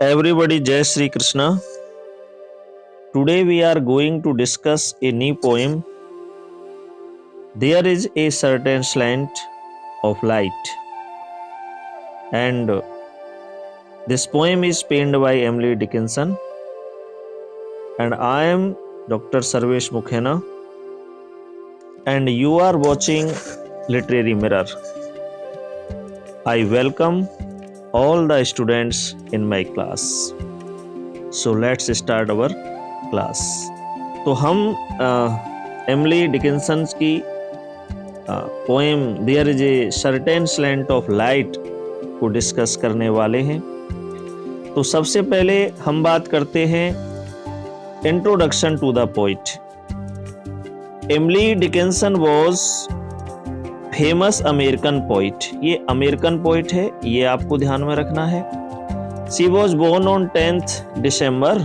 Everybody, Jai Sri Krishna. Today we are going to discuss a new poem. There is a certain slant of light, and this poem is penned by Emily Dickinson, and I am Dr. Sarvesh Mukhena, and you are watching Literary Mirror. I welcome all the students in my class. So let's start our class. तो हम Emily Dickinson की poem there is a certain slant of light को discuss करने वाले हैं। तो सबसे पहले हम बात करते हैं introduction to the poet. Emily Dickinson was famous American poet. ये अमेरिकन पोइट है, ये आपको ध्यान में रखना है। शी वॉज बोर्न ऑन 10 दिसंबर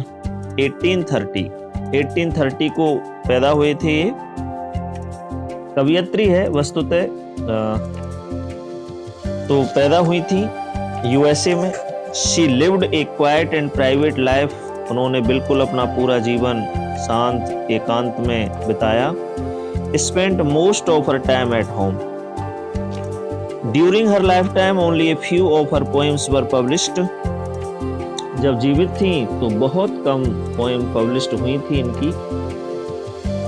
1830 को पैदा हुए थे। ये कवियत्री है वस्तुतः, तो पैदा हुई थी यूएसए में। She lived A quiet and private life. उन्होंने बिल्कुल अपना पूरा जीवन शांत एकांत में बिताया। Spent most of her time at home. During her life time only a few of her poems were published. जब जीवित थी तो बहुत कम पोएम पब्लिश्ड हुई थी इनकी।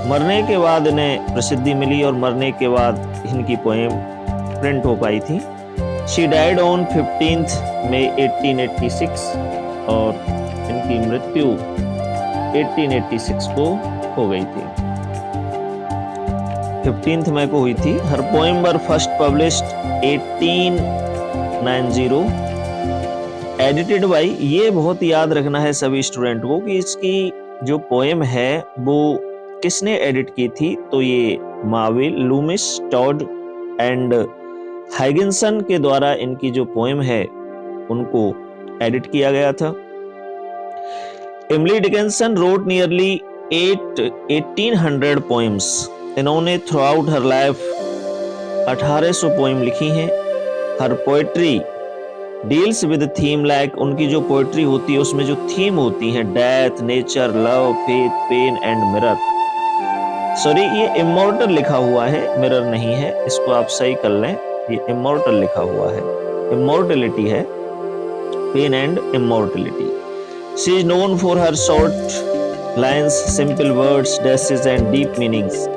मरने के बाद इन्हें प्रसिद्धि मिली और मरने के बाद इनकी पोएम प्रिंट हो पाई थी। शी डाइड ऑन 15 मई 1886 और इनकी मृत्यु 1886 को हो गई थी। 15 मई को हुई थी। Her poem were first published 1890। Edited by, ये बहुत याद रखना है सभी स्टूडेंट को कि इसकी जो पोएम है वो किसने एडिट की थी। तो ये मार्विल, लूमिस, टॉड एंड हाइगिंसन के द्वारा इनकी जो पोएम है उनको एडिट किया गया था। Emily Dickinson wrote nearly 1800 poems. इन्होंने throughout her life 1800 poem लिखी हैं। Her poetry deals with theme, like उनकी जो पोएट्री होती है उसमें जो थीम होती है death, nature, love, faith, pain and mirror. Sorry, ये इमॉर्टल लिखा हुआ है, मिरर नहीं है, इसको आप सही कर लें। ये इमॉर्टल लिखा हुआ है, इमॉर्टलिटी है, pain and immortality. She is known for her short lines, simple words, dashes and deep meanings.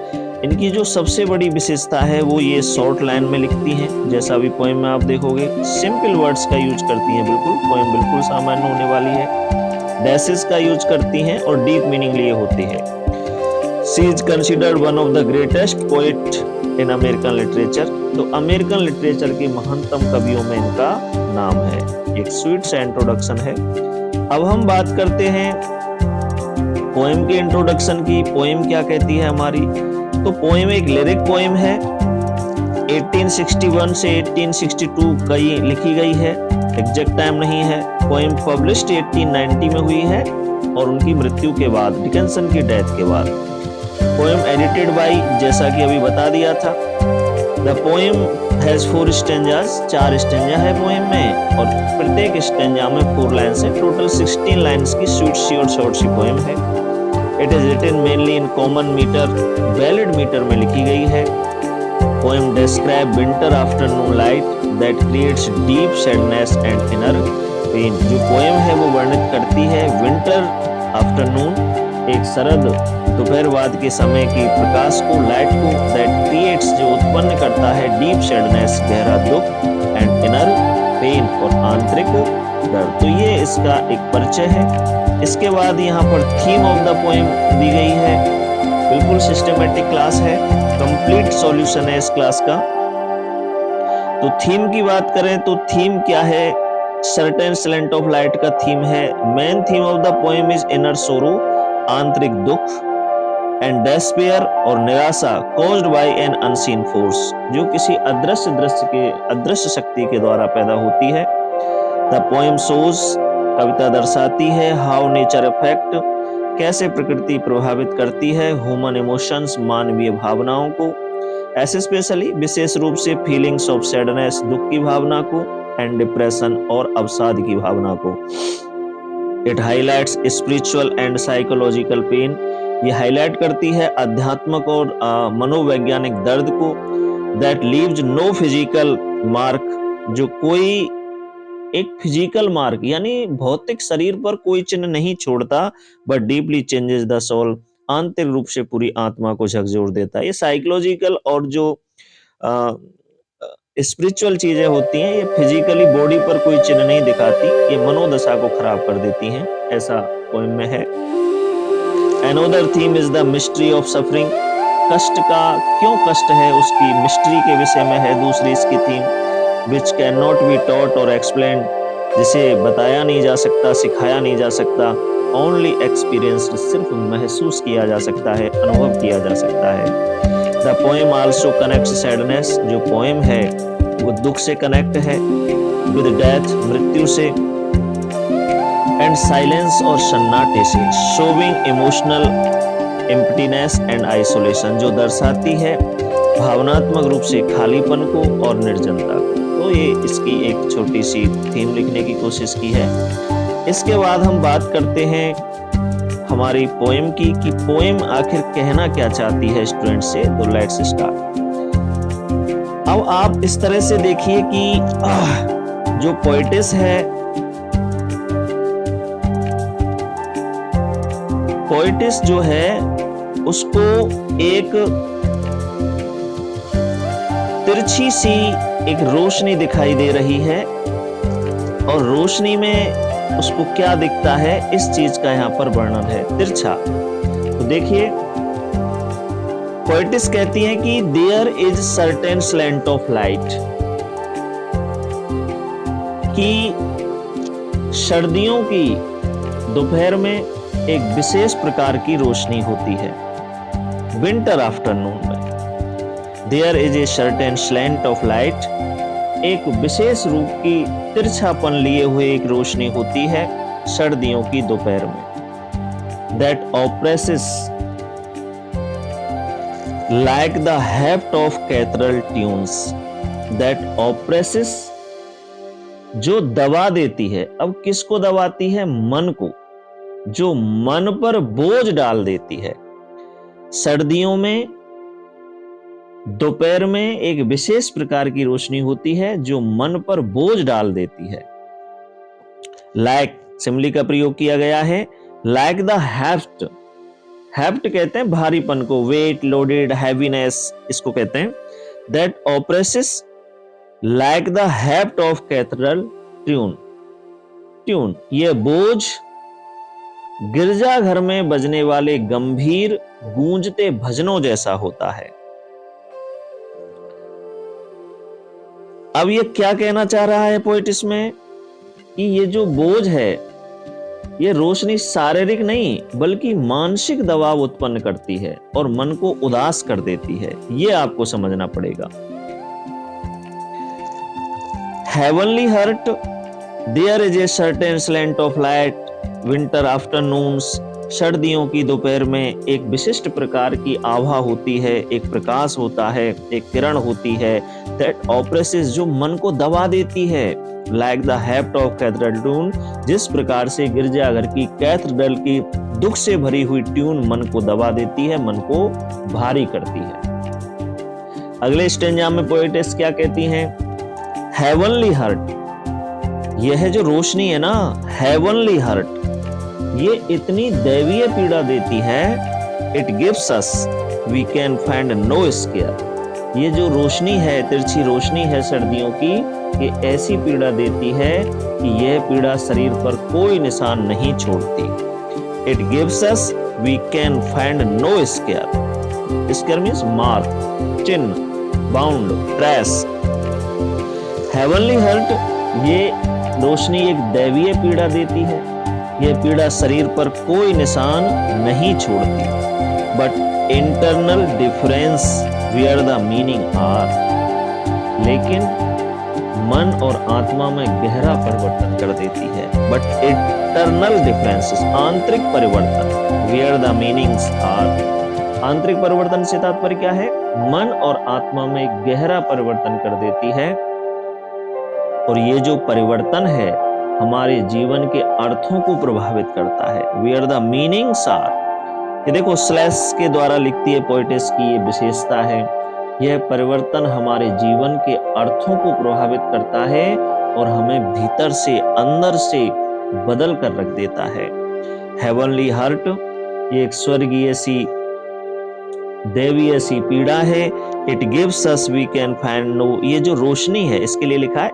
इनकी जो सबसे बड़ी विशेषता है वो ये शॉर्ट लाइन में लिखती हैं। जैसा अभी पोएम में आप देखोगे सिंपल वर्ड्स का यूज करती हैं, बिल्कुल पोएम बिल्कुल सामान्य होने वाली है। डैशेस का यूज करती हैं और डीप मीनिंग लिए होती है। She is considered one of the greatest poet in American literature. तो अमेरिकन लिटरेचर के महानतम कवियों में इनका नाम है। एक स्वीट सा इंट्रोडक्शन है। अब हम बात करते हैं पोएम के इंट्रोडक्शन की। पोएम क्या कहती है हमारी? तो पोएम एक लिरिक पोएम है। 1861 से 1862 कई लिखी गई है, एग्जैक्ट टाइम नहीं है। पोएम पब्लिश्ड 1890 में हुई है और उनकी मृत्यु के बाद, डिकिंसन की डेथ के बाद। पोएम एडिटेड बाई, जैसा कि अभी बता दिया था। The poem has 4 stanzas. 4 stanza है पोएम में और प्रत्येक स्टेंजा में 4 लाइन्स है। टोटल 16 लाइन्स की स्वीट सी और शॉर्ट सी पोएम है। It is written mainly in common metre, ballad metre में लिखी गई है। Poem describe winter afternoon light that creates deep sadness and inner pain. जो पोएम है वो वर्णित करती है विंटर आफ्टरनून, एक शरद दोपहर बाद के समय की प्रकाश को, लाइट को, दैट क्रिएट्स जो उत्पन्न करता है डीप सैडनेस, गहरा दुख, एंड इनर पेन और आंतरिक दर्द। तो ये इसका एक परिचय है। इसके बाद यहाँ पर थीम ऑफ द पोएम दी गई है। बिल्कुल सिस्टमेटिक क्लास है, कंप्लीट सॉल्यूशन है इस क्लास का। तो थीम की बात करें तो थीम क्या है? सर्टेन स्लैंट ऑफ लाइट का थीम है। Main theme of the poem is inner सोरो, आंतरिक दुख, एंड डेस्पेयर और निराशा, caused by an unseen force, जो किसी अदृश्य शक्ति के द्वारा पैदा होती है। द पोएम शोज, कविता दर्शाती है, हाउ नेचर अफेक्ट, कैसे प्रकृति प्रभावित करती है, ह्यूमन इमोशंस, मानवीय भावनाओं को, ऐसे स्पेशली विशेष रूप से फीलिंग्स ऑफ सैडनेस, दुख की भावना को, एंड डिप्रेशन और अवसाद की भावना को। It highlights spiritual and psychological pain, ये हाईलाइट करती है आध्यात्मिक और मनोवैज्ञानिक दर्द को। That leaves no physical mark, जो कोई एक फिजिकल मार्क यानी भौतिक शरीर पर कोई चिन्ह नहीं छोड़ता, but deeply changes the soul, आंतरिक रूप से पूरी आत्मा को झकझोर देता है। ये साइकोलॉजिकल और जो स्पिरिचुअल चीजें होती हैं, ये फिजिकली बॉडी पर कोई चिन्ह नहीं दिखाती, ये मनोदशा को खराब कर देती हैं, ऐसा पोएम में है। Another theme is the mystery of suffering, कष्ट का क्यों कष्ट है उसकी मिस्ट्री के विषय में है दूसरी इसकी theme. which cannot be taught or explained, जिसे बताया नहीं जा सकता, सिखाया नहीं जा सकता, only experienced, सिर्फ महसूस किया जा सकता है, अनुभव किया जा सकता है। The poem also connects sadness, जो पोएम है वो दुख से कनेक्ट है, with death, मृत्यु से, and silence और सन्नाटे से, showing emotional emptiness and isolation, जो दर्शाती है भावनात्मक रूप से खालीपन को और निर्जनता को। तो ये इसकी एक छोटी सी थीम लिखने की कोशिश की है। इसके बाद हम बात करते हैं हमारी पोएम की कि पोएम आखिर कहना क्या चाहती है स्टूडेंट से। तो लेट्स स्टार्ट। अब आप इस तरह से देखिए कि जो पोएटिस है, पोएटिस जो है उसको एक तिरछी सी एक रोशनी दिखाई दे रही है, और रोशनी में उसको क्या दिखता है इस चीज का यहाँ पर वर्णन है, तिरछा। तो देखिए पोएटिस कहती है कि there is certain slant of light, कि सर्दियों की दोपहर में एक विशेष प्रकार की रोशनी होती है, विंटर आफ्टरनून में। There is a certain slant of light, एक विशेष रूप की तिरछापन लिए हुए एक रोशनी होती है सर्दियों की दोपहर में। That oppresses like the heft of cathedral tunes, that oppresses, जो दबा देती है। अब किसको दबाती है? मन को, जो मन पर बोझ डाल देती है। सर्दियों में दोपहर में एक विशेष प्रकार की रोशनी होती है जो मन पर बोझ डाल देती है। लाइक सिमिली का प्रयोग किया गया है, लाइक द हेफ्ट, हेफ्ट कहते हैं भारीपन को, वेट, लोडेड, हैवीनेस, इसको कहते हैं। That oppresses like the heft of cathedral tune, tune, ये बोझ गिरजाघर में बजने वाले गंभीर गूंजते भजनों जैसा होता है। अब ये क्या कहना चाह रहा है पोएट इसमें कि ये जो बोझ है, ये रोशनी शारीरिक नहीं बल्कि मानसिक दबाव उत्पन्न करती है और मन को उदास कर देती है, ये आपको समझना पड़ेगा। Heavenly hurt, there is a certain slant of light, winter afternoons, सर्दियों की दोपहर में एक विशिष्ट प्रकार की आभा होती है, एक प्रकाश होता है, एक किरण होती है। दैट ऑप्रेसेस, जो मन को दबा देती है। Like the heft of cathedral tune, जिस प्रकार से गिरजाघर की कैथेड्रल की दुख से भरी हुई ट्यून मन को दबा देती है, मन को भारी करती है। अगले स्टेंजा में पोएटिस क्या कहती हैं? हेवनली हर्ट, यह जो रोशनी है ना, हेवनली हर्ट, ये इतनी दैवीय पीड़ा देती है। It gives us we can find no scar, ये जो रोशनी है, तिरछी रोशनी है सर्दियों की, ये ऐसी पीड़ा देती है कि यह पीड़ा शरीर पर कोई निशान नहीं छोड़ती। It gives us we can find no scar, scar means mark, चिन्ह, बाउंड, ट्रेस। हेवनली हर्ट, ये रोशनी एक दैवीय पीड़ा देती है, यह पीड़ा शरीर पर कोई निशान नहीं छोड़ती। But internal difference where the meaning are, लेकिन मन और आत्मा में गहरा परिवर्तन कर देती है। बट इंटरनल डिफरेंसेस, आंतरिक परिवर्तन, वेयर द मीनिंग्स आर, आंतरिक परिवर्तन से तात्पर्य क्या है? मन और आत्मा में गहरा परिवर्तन कर देती है। और ये जो परिवर्तन है हमारे जीवन के अर्थों को प्रभावित करता है। वेयर द मीनिंग्स आर, ये देखो स्लैश के द्वारा लिखती है पोएटेस की ये विशेषता है। यह परिवर्तन हमारे जीवन के अर्थों को प्रभावित करता है और हमें भीतर से अंदर से बदल कर रख देता है। हेवनली हर्ट, ये एक स्वर्गीय सी दैवीय सी पीड़ा है। It gives us we can find no, ये जो रोशनी है इसके लिए लिखा है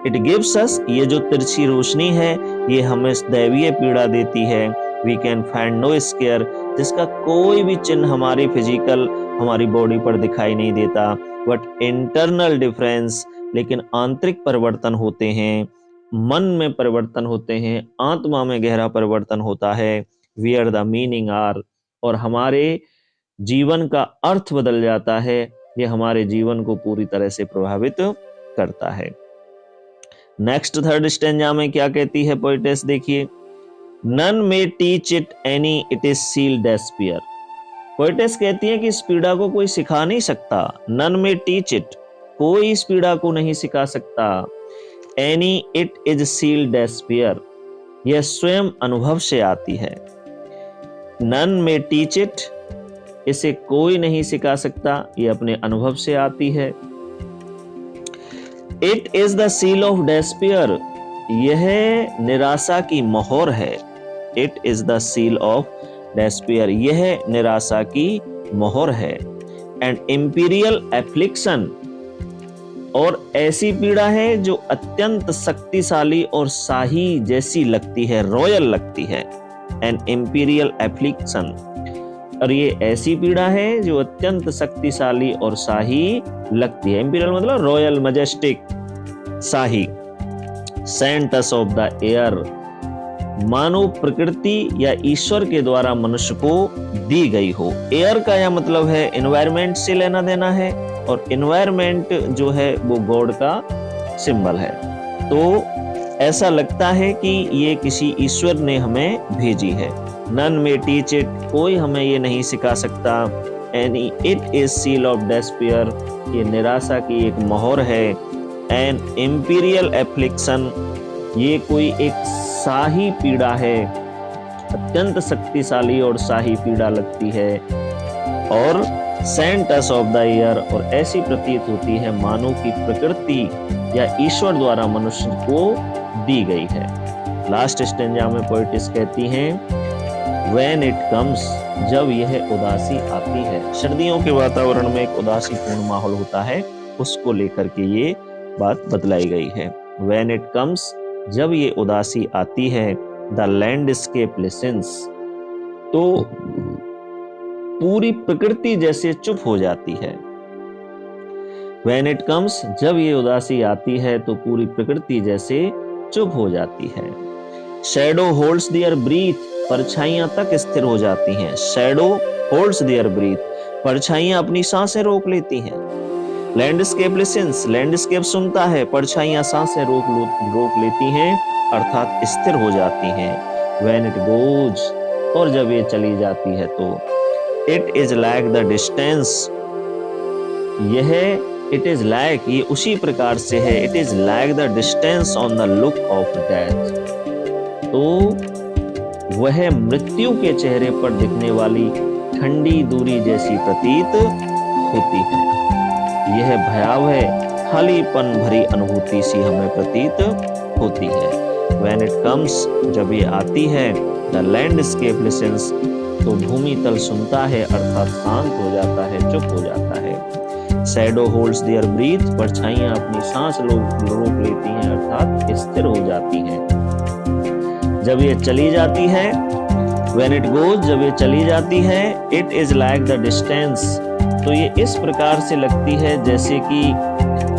इट गिव्स अस, ये जो तिरछी रोशनी है ये हमें दैवीय पीड़ा देती है। We can find no scar, जिसका कोई भी चिन्ह हमारी फिजिकल हमारी बॉडी पर दिखाई नहीं देता। बट इंटरनल डिफरेंस, लेकिन आंतरिक परिवर्तन होते हैं, मन में परिवर्तन होते हैं, आत्मा में गहरा परिवर्तन होता है। वेयर द मीनिंग आर, और हमारे जीवन का अर्थ बदल जाता है। ये हमारे जीवन को पूरी तरह से प्रभावित करता है। नेक्स्ट थर्ड स्टेंजा में क्या कहती है पोएटेस, देखिए, none may teach it any, it is sealed as spear. Poetess कहती है कि इस पीड़ा को कोई सिखा नहीं सकता। नन में टीच इट, कोई इस पीड़ा को नहीं सिखा सकता। Any, it is sealed as spear, यह स्वयं अनुभव से आती है। नन में टीच इट, इसे कोई नहीं सिखा सकता, ये अपने अनुभव से आती है। It is the seal of despair, यह निराशा की मोहर है। It is the seal of despair, यह निराशा की मोहर है। एंड इंपीरियल एफ्लिक्शन, और ऐसी पीड़ा है जो अत्यंत शक्तिशाली और शाही जैसी लगती है, रॉयल लगती है। एन इंपीरियल एफ्लिक्शन, और ये ऐसी पीड़ा है जो अत्यंत शक्तिशाली और शाही लगती है। इंपीरियल मतलब royal, majestic, shahi. Saint us of the air, मानो प्रकृति या ईश्वर के द्वारा मनुष्य को दी गई हो। एयर का यह मतलब है एनवायरमेंट से लेना देना है, और एनवायरमेंट जो है वो गॉड का सिंबल है। तो ऐसा लगता है कि ये किसी ईश्वर ने हमें भेजी है। नन में टीच इट, कोई हमें ये नहीं सिखा सकता। Any, it is seal of despair, ये निराशा की एक मोहर है। एन इंपीरियल एफ्लिक्शन, ये कोई एक शाही पीड़ा है, अत्यंत शक्तिशाली और शाही पीड़ा लगती है। और Saint us of the air, और ऐसी प्रतीत होती है मानो की प्रकृति या ईश्वर द्वारा मनुष्य को दी गई है। लास्ट स्टेंजा में पोएटिस कहती हैं, When it comes, जब यह उदासी आती है। सर्दियों के वातावरण में एक उदासीपूर्ण माहौल होता है, उसको लेकर के ये बात बतलाई गई है। When it comes, जब ये उदासी आती है, the landscape listens, तो पूरी प्रकृति जैसे चुप हो जाती है। When it comes, जब ये उदासी आती है तो पूरी प्रकृति जैसे चुप हो जाती है। Shadow holds their breath, परछाइयां तक स्थिर हो जाती हैं। Shadow holds their breath, परछाइयां अपनी सांसें रोक लेती हैं। Landscape listens, लैंडस्केप सुनता है, परछाइयां सांसें रोक लेती हैं, अर्थात स्थिर हो जाती हैं। When it goes, और जब ये चली जाती है तो it is like the distance, यह it is like, ये उसी प्रकार से है, it is like the distance on the look of death, तो वह मृत्यु के चेहरे पर दिखने वाली ठंडी दूरी जैसी प्रतीत होती है। यह भयावह खालीपन भरी अनुभूति सी हमें प्रतीत होती है। When it comes, जब ये आती है, the landscape listens, तो भूमि तल सुनता है, अर्थात शांत हो जाता है, चुप हो जाता है। Shadow holds their breath, परछाइयां अपनी सांस रोक लेती हैं, अर्थात स्थिर हो जाती हैं। जब ये चली जाती है, when it goes, जब ये चली जाती है, it is like the distance, तो ये इस प्रकार से लगती है जैसे कि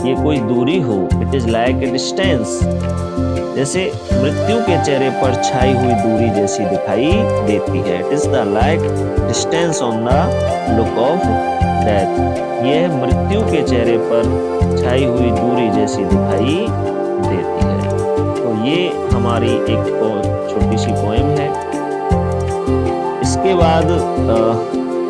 ये कोई दूरी हो। It is like a distance, जैसे मृत्यु के चेहरे पर छाई हुई दूरी जैसी दिखाई देती है। It is the like distance on the look of death, यह मृत्यु के चेहरे पर छाई हुई दूरी जैसी दिखाई देती है। तो ये हमारी एक छोटी सी पोएम है। इसके बाद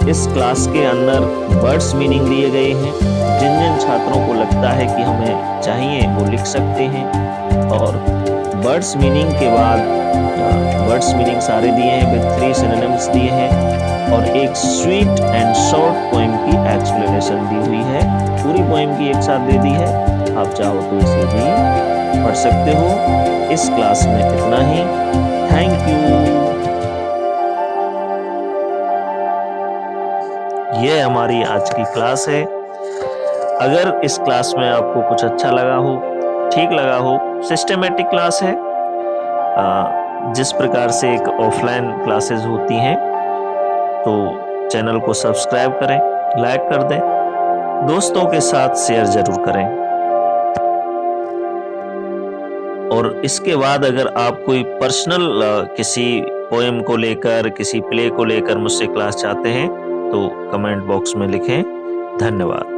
इस क्लास के अंदर वर्ड्स मीनिंग दिए गए हैं। जिन जिन छात्रों को लगता है कि हमें चाहिए वो लिख सकते हैं, और वर्ड्स मीनिंग के बाद वर्ड्स मीनिंग सारे दिए हैं विद 3 सिनोनिम्स दिए हैं और एक स्वीट एंड शॉर्ट पोएम की एक्सप्लेनेशन दी हुई है। पूरी पोएम की एक साथ दे दी है, आप चाहो तो इसे भी पढ़ सकते हो। इस क्लास में इतना ही। Thank you. ये हमारी आज की क्लास है। अगर इस क्लास में आपको कुछ अच्छा लगा हो, ठीक लगा हो, सिस्टमेटिक क्लास है, जिस प्रकार से एक ऑफलाइन क्लासेस होती हैं, तो चैनल को सब्सक्राइब करें, लाइक कर दें, दोस्तों के साथ शेयर जरूर करें। और इसके बाद अगर आप कोई पर्सनल किसी पोएम को लेकर, किसी प्ले को लेकर मुझसे क्लास चाहते हैं तो कमेंट बॉक्स में लिखें। धन्यवाद।